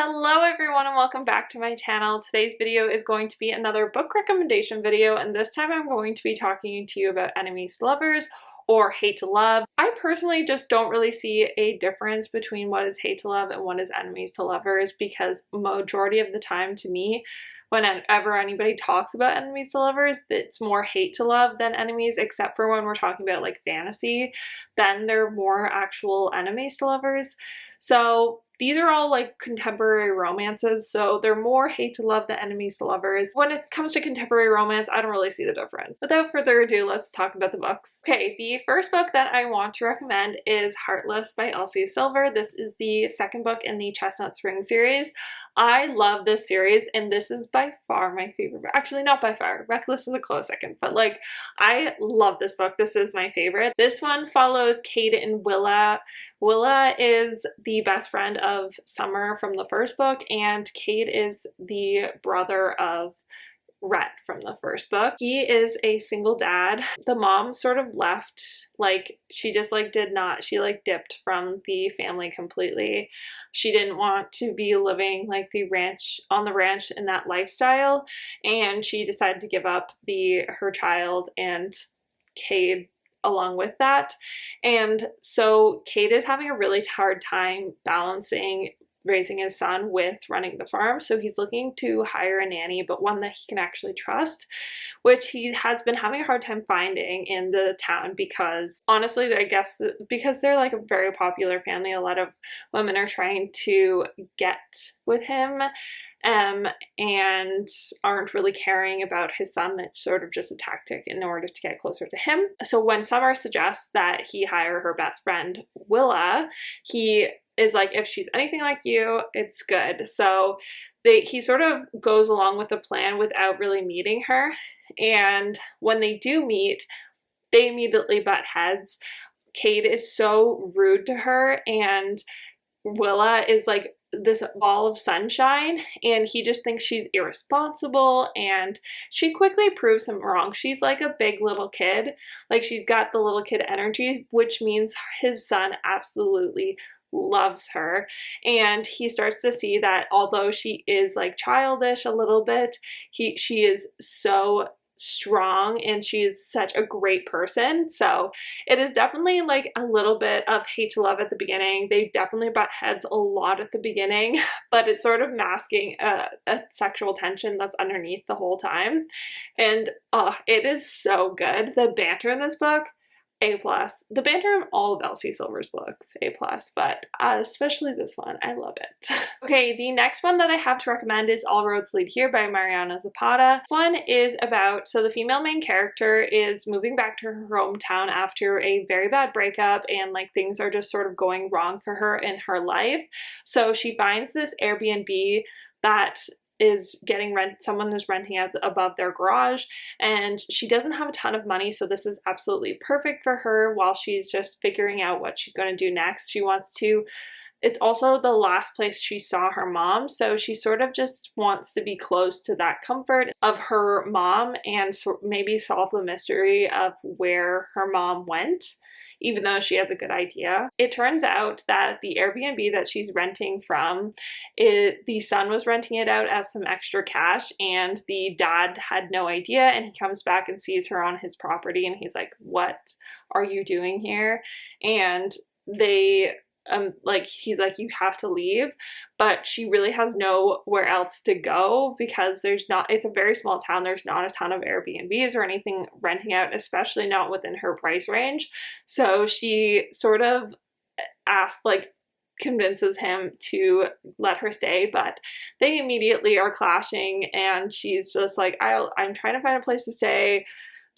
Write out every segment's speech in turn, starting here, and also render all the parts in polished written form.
Hello everyone and welcome back to my channel. Today's video is going to be another book recommendation video, and this time I'm going to be talking to you about enemies to lovers or hate to love. I personally just don't really see a difference between what is hate to love and what is enemies to lovers, because majority of the time to me, whenever anybody talks about enemies to lovers, it's more hate to love than enemies, except for when we're talking about like fantasy, then they're more actual enemies to lovers. So these are all like contemporary romances, so they're more hate to love than enemies to lovers. When it comes to contemporary romance, I don't really see the difference. Without further ado, let's talk about the books. Okay, the first book that I want to recommend is Heartless by Elsie Silver. This is the second book in the Chestnut Spring series. I love this series, and this is by far my favorite book. Actually, not by far. Reckless is a close second, but like, I love this book. This is my favorite. This one follows Cade and Willa. Willa is the best friend of Summer from the first book, and Cade is the brother of Rhett from the first book. He is a single dad. The mom sort of left, like she just like did not, she like dipped from the family completely. She didn't want to be living like on the ranch in that lifestyle, and she decided to give up her child and Cade along with that. And so Cade is having a really hard time balancing raising his son with running the farm, so he's looking to hire a nanny, but one that he can actually trust, which he has been having a hard time finding in the town, because honestly, I guess because they're like a very popular family, a lot of women are trying to get with him and aren't really caring about his son. That's sort of just a tactic in order to get closer to him. So when Summer suggests that he hire her best friend Willa, he is like, if she's anything like you, it's good. So he sort of goes along with the plan without really meeting her. And when they do meet, they immediately butt heads. Cade is so rude to her, and Willa is like this ball of sunshine, and he just thinks she's irresponsible, and she quickly proves him wrong. She's like a big little kid, like she's got the little kid energy, which means his son absolutely loves her. And he starts to see that although she is like childish a little bit, she is so strong and she is such a great person. So it is definitely like a little bit of hate to love at the beginning. They definitely butt heads a lot at the beginning, but it's sort of masking a sexual tension that's underneath the whole time. And it is so good. The banter in this book, A+. The banter in all of Elsie Silver's books, A+, but especially this one, I love it. Okay, the next one that I have to recommend is All Roads Lead Here by Mariana Zapata. This one is about, so the female main character is moving back to her hometown after a very bad breakup, and like things are just sort of going wrong for her in her life. So she finds this Airbnb that is getting someone is renting out above their garage, and she doesn't have a ton of money, so this is absolutely perfect for her while she's just figuring out what she's going to do next. It's also the last place she saw her mom, so she sort of just wants to be close to that comfort of her mom and maybe solve the mystery of where her mom went, even though she has a good idea. It turns out that the Airbnb that she's renting from, the son was renting it out as some extra cash, and the dad had no idea, and he comes back and sees her on his property, and he's like, "What are you doing here?" And he's like, "You have to leave," but she really has nowhere else to go because it's a very small town. There's not a ton of Airbnbs or anything renting out, especially not within her price range. So she sort of convinces him to let her stay, but they immediately are clashing, and she's just like, I'm trying to find a place to stay,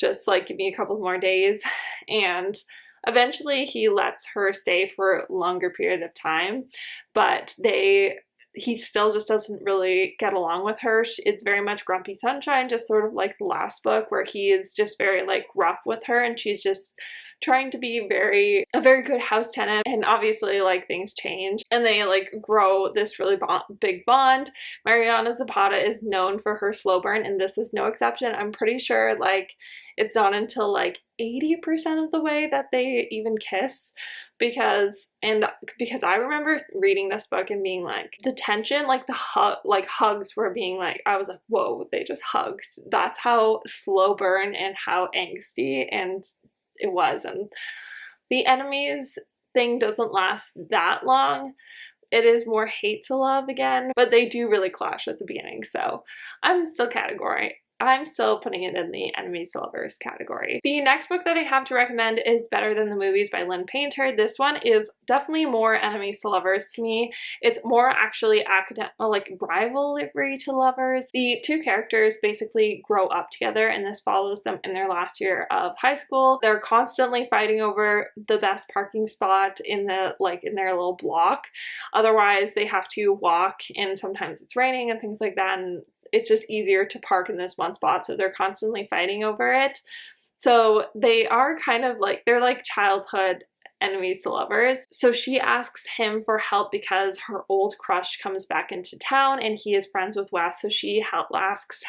just like give me a couple more days. And eventually he lets her stay for a longer period of time, but he still just doesn't really get along with her. It's very much Grumpy Sunshine, just sort of like the last book, where he is just very like rough with her, and she's just trying to be a very good house tenant. And obviously like things change and they like grow this really big bond. Mariana Zapata is known for her slow burn, and this is no exception. I'm pretty sure like it's not until like 80% of the way that they even kiss, because I remember reading this book and being like, the tension, like the hugs were being like, I was like, whoa, they just hugged. That's how slow burn and how angsty and it was. And the enemies thing doesn't last that long. It is more hate to love again, but they do really clash at the beginning. So I'm still putting it in the enemies to lovers category. The next book that I have to recommend is Better Than the Movies by Lynn Painter. This one is definitely more enemies to lovers to me. It's more actually academic, like rivalry to lovers. The two characters basically grow up together, and this follows them in their last year of high school. They're constantly fighting over the best parking spot in their little block. Otherwise, they have to walk, and sometimes it's raining and things like that, and it's just easier to park in this one spot, so they're constantly fighting over it. So they are kind of like, they're like childhood enemies to lovers. So she asks him for help because her old crush comes back into town and he is friends with Wes, so she asks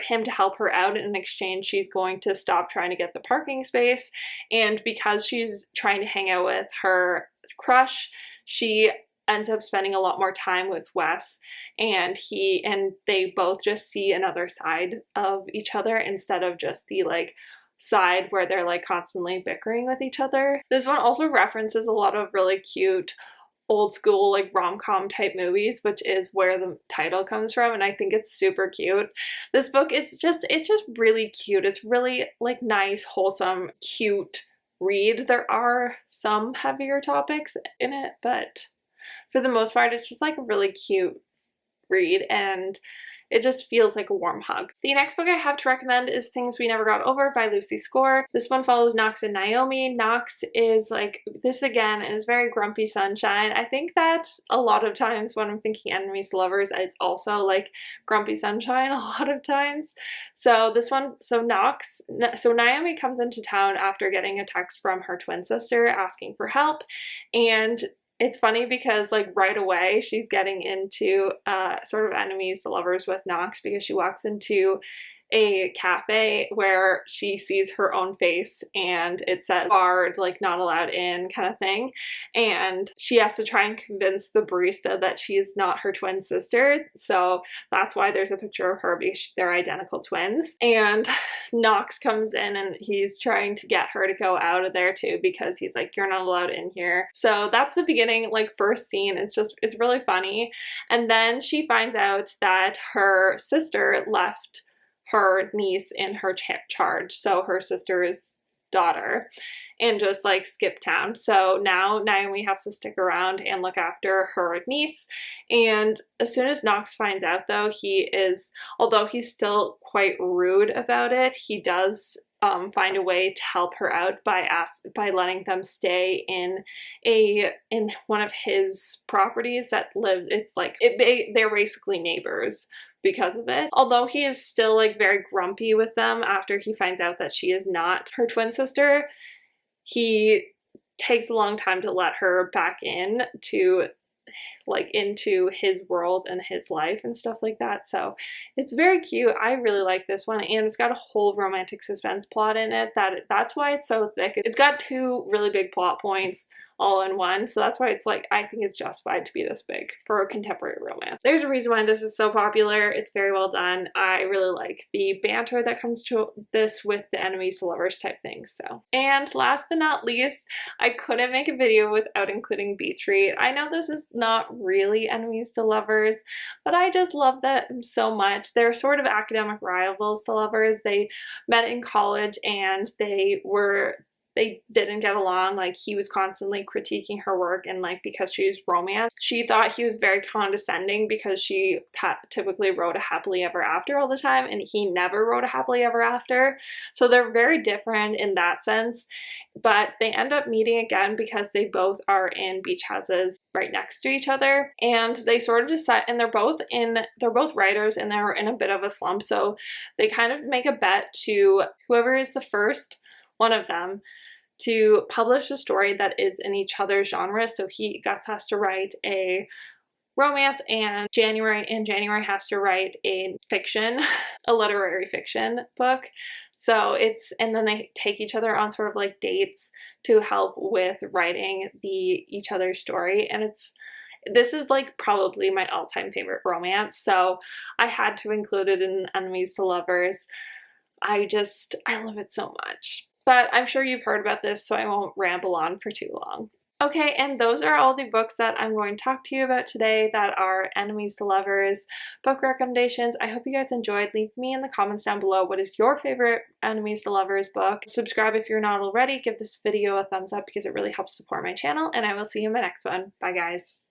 him to help her out. In exchange, she's going to stop trying to get the parking space, and because she's trying to hang out with her crush, she ends up spending a lot more time with Wes, and they both just see another side of each other instead of just the like side where they're like constantly bickering with each other. This one also references a lot of really cute old school like rom-com type movies, which is where the title comes from, and I think it's super cute. This book is just really cute. It's really like nice, wholesome, cute read. There are some heavier topics in it, but for the most part, it's just like a really cute read, and it just feels like a warm hug. The next book I have to recommend is Things We Never Got Over by Lucy Score. This one follows Knox and Naomi. Knox is like, this again is very grumpy sunshine. I think that a lot of times when I'm thinking enemies to lovers, it's also like grumpy sunshine a lot of times. So Naomi comes into town after getting a text from her twin sister asking for help, and it's funny because like right away she's getting into sort of enemies to lovers with Knox, because she walks into a cafe where she sees her own face and it says barred, like not allowed in kind of thing, and she has to try and convince the barista that she is not her twin sister. So that's why there's a picture of her, because they're identical twins. And Knox comes in and he's trying to get her to go out of there too, because he's like, you're not allowed in here. So that's the beginning, like first scene. It's really funny. And then she finds out that her sister left her niece in her charge, so her sister's daughter, and just like skip town. So now Naomi has to stick around and look after her niece. And as soon as Knox finds out though, although he's still quite rude about it, he does find a way to help her out by letting them stay in one of his properties that they're basically neighbors because of it. Although he is still like very grumpy with them after he finds out that she is not her twin sister, he takes a long time to let her back into his world and his life and stuff like that. So it's very cute. I really like this one, and it's got a whole romantic suspense plot in it. That's why it's so thick. It's got two really big plot points all in one, so that's why it's like, I think it's justified to be this big for a contemporary romance. There's a reason why this is so popular. It's very well done. I really like the banter that comes to this with the enemies to lovers type thing. So, and last but not least, I couldn't make a video without including Beach Read. I know this is not really enemies to lovers, but I just love them so much. They're sort of academic rivals to lovers. They met in college and they didn't get along. Like, he was constantly critiquing her work, and like, because she's romance, she thought he was very condescending because she typically wrote a happily ever after all the time, and he never wrote a happily ever after. So they're very different in that sense, but they end up meeting again because they both are in beach houses right next to each other, and they sort of decide, and they're both writers, and they're in a bit of a slump, so they kind of make a bet to whoever is the first one of them to publish a story that is in each other's genre. So Gus has to write a romance, and January has to write a fiction, a literary fiction book. So and then they take each other on sort of like dates to help with writing each other's story. And this is like probably my all-time favorite romance. So I had to include it in Enemies to Lovers. I love it so much. But I'm sure you've heard about this, so I won't ramble on for too long. Okay, and those are all the books that I'm going to talk to you about today that are Enemies to Lovers book recommendations. I hope you guys enjoyed. Leave me in the comments down below what is your favorite Enemies to Lovers book. Subscribe if you're not already. Give this video a thumbs up because it really helps support my channel, and I will see you in my next one. Bye, guys.